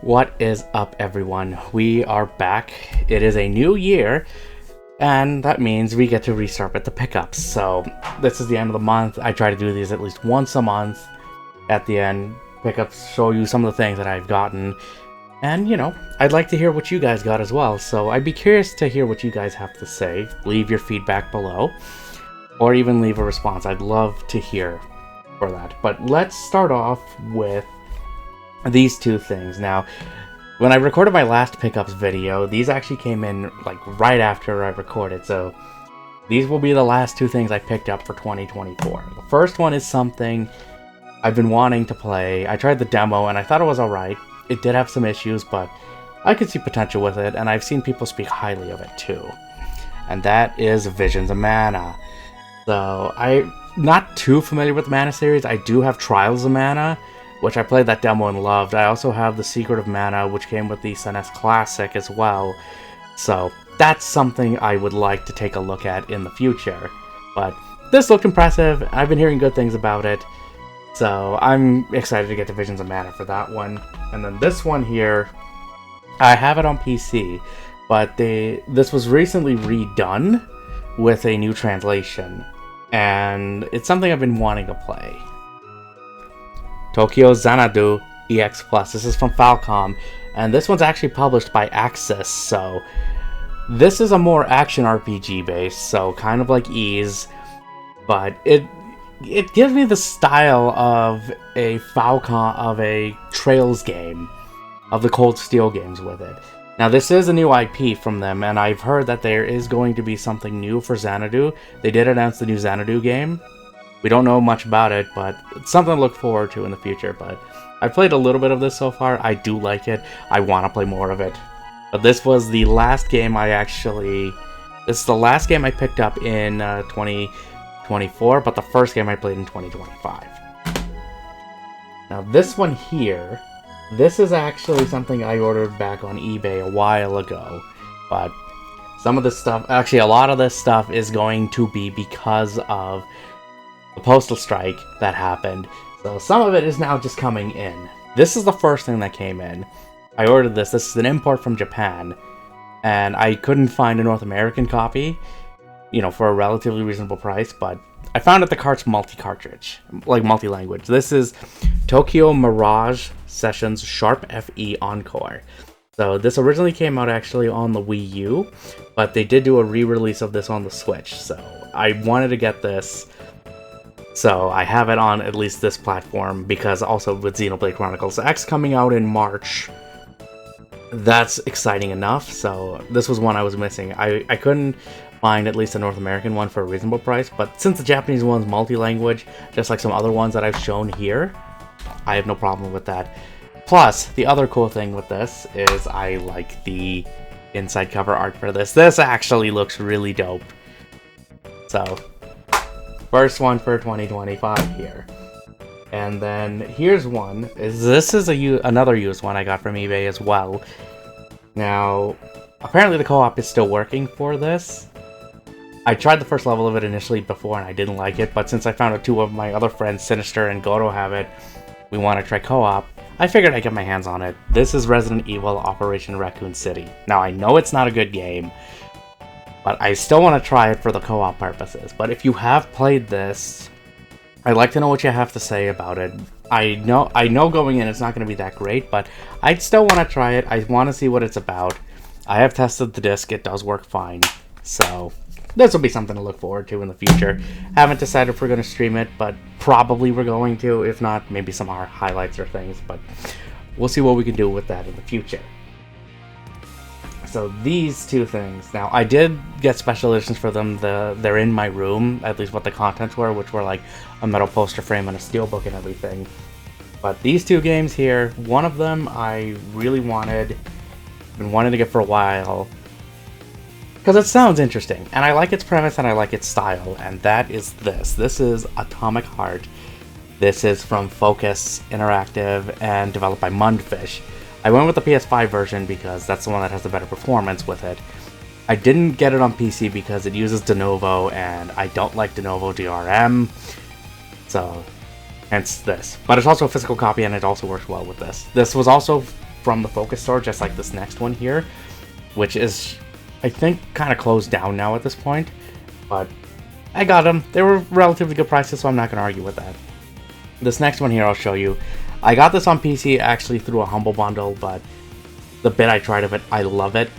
What is up, everyone? We are back. It is a new year, and that means we get to restart with the pickups. So this is the end of the month. I try to do these at least once a month. At the end, pickups show you some of the things that I've gotten. And, I'd like to hear what you guys got as well. So I'd be curious to hear what you guys have to say. Leave your feedback below, or even leave a response. I'd love to hear for that. But let's start off with these two things. Now, when I recorded my last pickups video, these actually came in like right after I recorded, so these will be the last two things I picked up for 2024. The first one is something I've been wanting to play. I tried the demo and I thought it was alright. It did have some issues, but I could see potential with it, and I've seen people speak highly of it too. And that is Visions of Mana. So, I'm not too familiar with the Mana series. I do have Trials of Mana, which I played that demo and loved. I also have The Secret of Mana, which came with the SNES Classic as well. So that's something I would like to take a look at in the future. But this looked impressive. I've been hearing good things about it. So I'm excited to get to Visions of Mana for that one. And then this one here, I have it on PC, but this was recently redone with a new translation. And it's something I've been wanting to play. Tokyo Xanadu EX Plus. This is from Falcom, and this one's actually published by Axis, so this is a more action RPG based, so kind of like Ys, but it gives me the style of a Falcom, of a Trails game, of the Cold Steel games with it. Now this is a new IP from them, and I've heard that there is going to be something new for Xanadu. They did announce the new Xanadu game. We don't know much about it, but it's something to look forward to in the future. But I've played a little bit of this so far. I do like it. I want to play more of it. But this was the last game this is the last game I picked up in 2024, but the first game I played in 2025. Now this one here, this is actually something I ordered back on eBay a while ago. But some of this stuff, actually a lot of this stuff is going to be because of the postal strike that happened, so some of it is now just coming in. This is the first thing that came in. I ordered this. This is an import from Japan, and I couldn't find a North American copy, for a relatively reasonable price, but I found at the cart's multi-cartridge, like multi-language. This is Tokyo Mirage Sessions Sharp FE Encore. So this originally came out actually on the Wii U, but they did do a re-release of this on the Switch, so I wanted to get this. So I have it on at least this platform, because also with Xenoblade Chronicles X coming out in March, that's exciting enough. So this was one I was missing. I couldn't find at least a North American one for a reasonable price, but since the Japanese one's multi-language, just like some other ones that I've shown here, I have no problem with that. Plus, the other cool thing with this is I like the inside cover art for this. This actually looks really dope. So first one for 2025 here. And then here's one. This is another used one I got from eBay as well. Now, apparently the co-op is still working for this. I tried the first level of it initially before and I didn't like it, but since I found out two of my other friends, Sinister and Goto, have it, we want to try co-op, I figured I'd get my hands on it. This is Resident Evil Operation Raccoon City. Now, I know it's not a good game, but I still want to try it for the co-op purposes. But if you have played this, I'd like to know what you have to say about it. I know going in it's not going to be that great, but I'd still want to try it. I want to see what it's about. I have tested the disc. It does work fine. So this will be something to look forward to in the future. Haven't decided if we're going to stream it, but probably we're going to. If not, maybe some highlights or things. But we'll see what we can do with that in the future. So these two things. Now, I did get special editions for them. They're in my room, at least what the contents were, which were like a metal poster frame and a steelbook and everything. But these two games here, one of them I really been wanting to get for a while, because it sounds interesting, and I like its premise and I like its style, and that is this. This is Atomic Heart. This is from Focus Interactive and developed by Mundfish. I went with the PS5 version because that's the one that has the better performance with it. I didn't get it on PC because it uses de novo, and I don't like de novo DRM, so hence this. But it's also a physical copy, and it also works well with this. This was also from the Focus Store, just like this next one here, which is, I think, kind of closed down now at this point. But I got them. They were relatively good prices, so I'm not going to argue with that. This next one here I'll show you. I got this on PC actually through a Humble Bundle, but the bit I tried of it, I love it.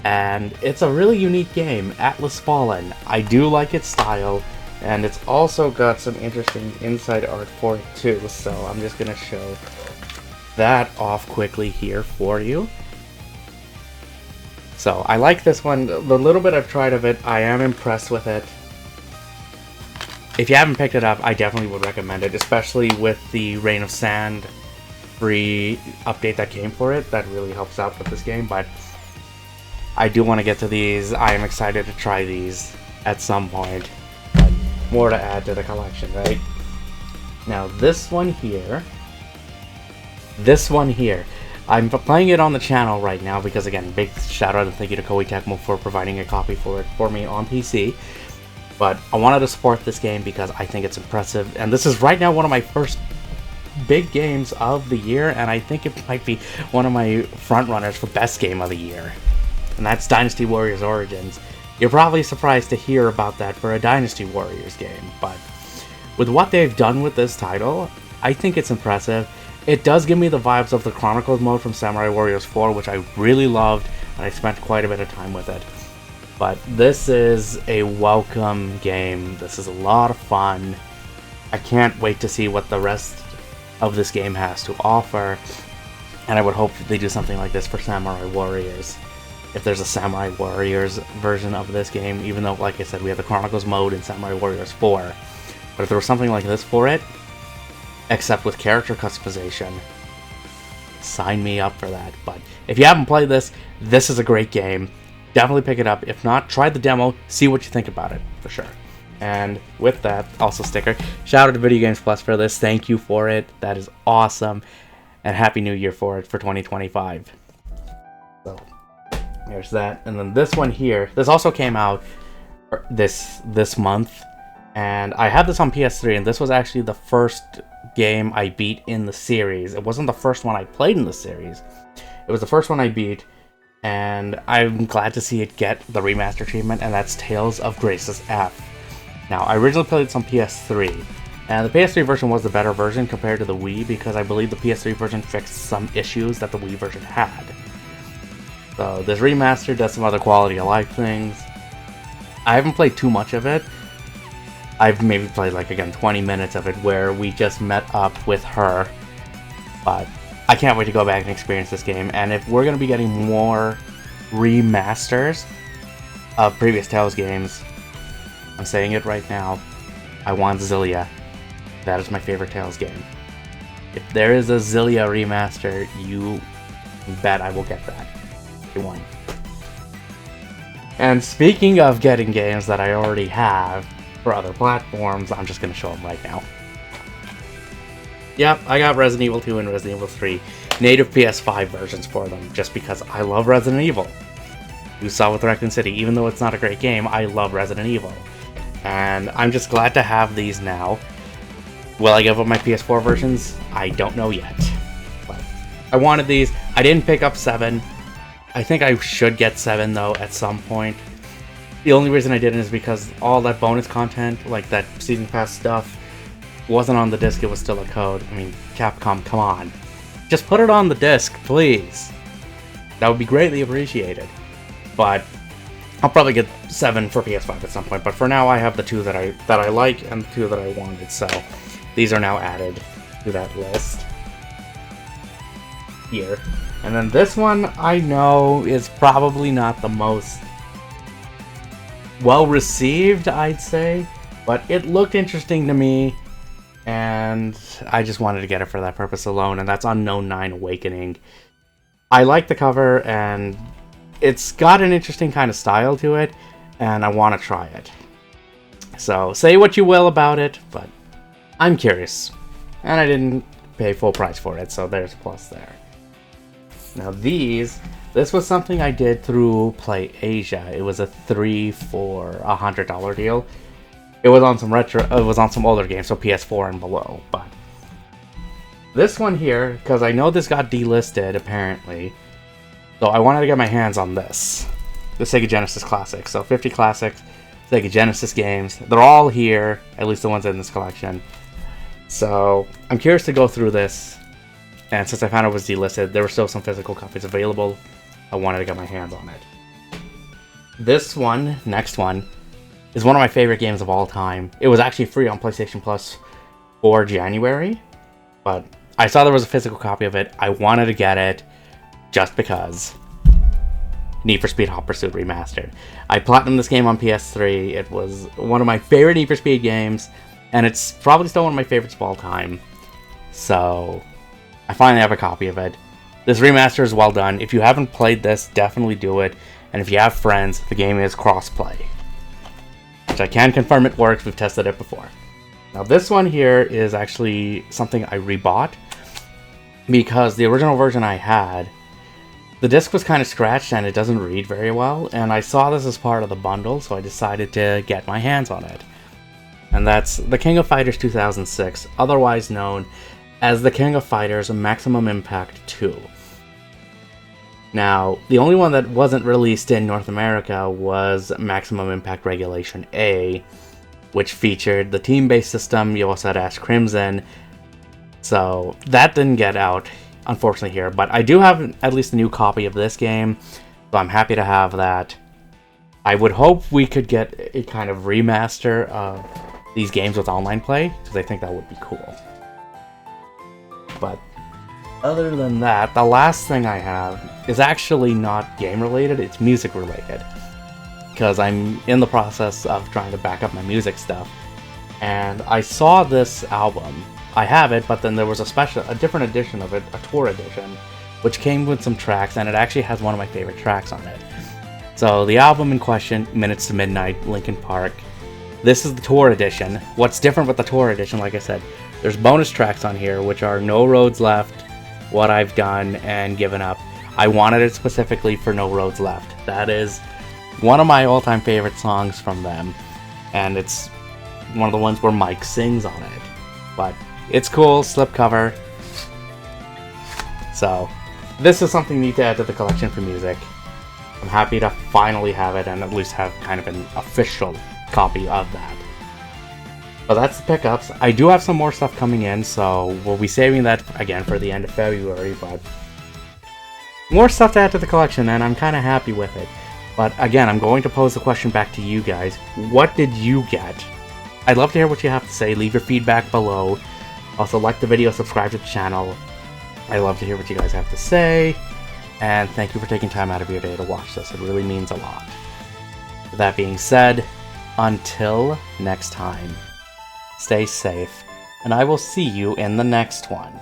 And it's a really unique game, Atlas Fallen. I do like its style, and it's also got some interesting inside art for it too, so I'm just going to show that off quickly here for you. So I like this one. The little bit I've tried of it, I am impressed with it. If you haven't picked it up, I definitely would recommend it, especially with the Rain of Sand free update that came for it. That really helps out with this game, but I do want to get to these. I am excited to try these at some point. But more to add to the collection, right? Now this one here, I'm playing it on the channel right now because, again, big shout out and thank you to Koei Tecmo for providing a copy for it for me on PC. But I wanted to support this game because I think it's impressive, and this is right now one of my first big games of the year, and I think it might be one of my front runners for best game of the year, and that's Dynasty Warriors Origins. You're probably surprised to hear about that for a Dynasty Warriors game, but with what they've done with this title, I think it's impressive. It does give me the vibes of the Chronicles mode from Samurai Warriors 4, which I really loved, and I spent quite a bit of time with it. But this is a welcome game. This is a lot of fun. I can't wait to see what the rest of this game has to offer, and I would hope they do something like this for Samurai Warriors. If there's a Samurai Warriors version of this game, even though, like I said, we have the Chronicles mode in Samurai Warriors 4. But if there was something like this for it, except with character customization, sign me up for that. But if you haven't played this, this is a great game. Definitely pick it up. If not, try the demo, see what you think about it, for sure. And with that, also sticker, shout out to Video Games Plus for this. Thank you for it. That is awesome. And Happy New Year for it for 2025. So, there's that. And then this one here, this also came out this month. And I had this on PS3, and this was actually the first game I beat in the series. It wasn't the first one I played in the series. It was the first one I beat. And I'm glad to see it get the remaster treatment, and that's Tales of Grace's F. Now, I originally played this on PS3, and the PS3 version was the better version compared to the Wii, because I believe the PS3 version fixed some issues that the Wii version had. So this remaster does some other quality of life things. I haven't played too much of it. I've maybe played, like, again, 20 minutes of it, where we just met up with her, but I can't wait to go back and experience this game. And if we're going to be getting more remasters of previous Tales games, I'm saying it right now, I want Xillia. That is my favorite Tales game. If there is a Xillia remaster, you bet I will get that. Day one. And speaking of getting games that I already have for other platforms, I'm just going to show them right now. Yep, I got Resident Evil 2 and Resident Evil 3 native PS5 versions for them, just because I love Resident Evil. You saw with Raccoon City, even though it's not a great game, I love Resident Evil. And I'm just glad to have these now. Will I give up my PS4 versions? I don't know yet. But I wanted these. I didn't pick up 7. I think I should get 7, though, at some point. The only reason I didn't is because all that bonus content, like that Season Pass stuff, wasn't on the disc, it was still a code. I mean, Capcom, come on. Just put it on the disc, please. That would be greatly appreciated. But I'll probably get 7 for PS5 at some point. But for now, I have the 2 that I like and the 2 that I wanted. So these are now added to that list here. And then this one, I know, is probably not the most well-received, I'd say. But it looked interesting to me, and I just wanted to get it for that purpose alone, and that's Unknown 9 Awakening. I like the cover, and it's got an interesting kind of style to it, and I want to try it. So, say what you will about it, but I'm curious. And I didn't pay full price for it, so there's a plus there. Now this was something I did through Play Asia. It was a 3 for $100 deal. It was on some older games, so PS4 and below, but This one here, because I know this got delisted apparently, so I wanted to get my hands on this. The Sega Genesis Classic. So 50 classic Sega Genesis games. They're all here, at least the ones in this collection. So I'm curious to go through this. And since I found it was delisted, there were still some physical copies available. I wanted to get my hands on it. This one, next one, is one of my favorite games of all time. It was actually free on PlayStation Plus for January, but I saw there was a physical copy of it. I wanted to get it just because. Need for Speed Hot Pursuit Remastered. I platinumed this game on PS3. It was one of my favorite Need for Speed games, and it's probably still one of my favorites of all time. So, I finally have a copy of it. This remaster is well done. If you haven't played this, definitely do it. And if you have friends, the game is cross-play, which I can confirm it works. We've tested it before. Now, this one here is actually something I rebought because the original version I had, the disc was kind of scratched and it doesn't read very well, and I saw this as part of the bundle, so I decided to get my hands on it. And that's The King of Fighters 2006, otherwise known as The King of Fighters Maximum Impact 2. Now, the only one that wasn't released in North America was Maximum Impact Regulation A, which featured the team-based system. You also had Ash Crimson, so that didn't get out, unfortunately, here. But I do have at least a new copy of this game, so I'm happy to have that. I would hope we could get a kind of remaster of these games with online play, because I think that would be cool. But other than that, the last thing I have is actually not game-related, it's music-related. Because I'm in the process of trying to back up my music stuff. And I saw this album. I have it, but then there was a different edition of it, a tour edition, which came with some tracks, and it actually has one of my favorite tracks on it. So the album in question, Minutes to Midnight, Linkin Park. This is the tour edition. What's different with the tour edition, like I said, there's bonus tracks on here, which are No Roads Left, What I've Done, and Given Up. I wanted it specifically for No Roads Left. That is one of my all-time favorite songs from them, and it's one of the ones where Mike sings on it. But it's cool, slipcover. So, this is something neat to add to the collection for music. I'm happy to finally have it and at least have kind of an official copy of that. But that's the pickups. I do have some more stuff coming in, so we'll be saving that again for the end of February, but more stuff to add to the collection, and I'm kind of happy with it. But again, I'm going to pose the question back to you guys. What did you get? I'd love to hear what you have to say. Leave your feedback below. Also, like the video, subscribe to the channel. I love to hear what you guys have to say. And thank you for taking time out of your day to watch this. It really means a lot. With that being said, until next time, stay safe, and I will see you in the next one.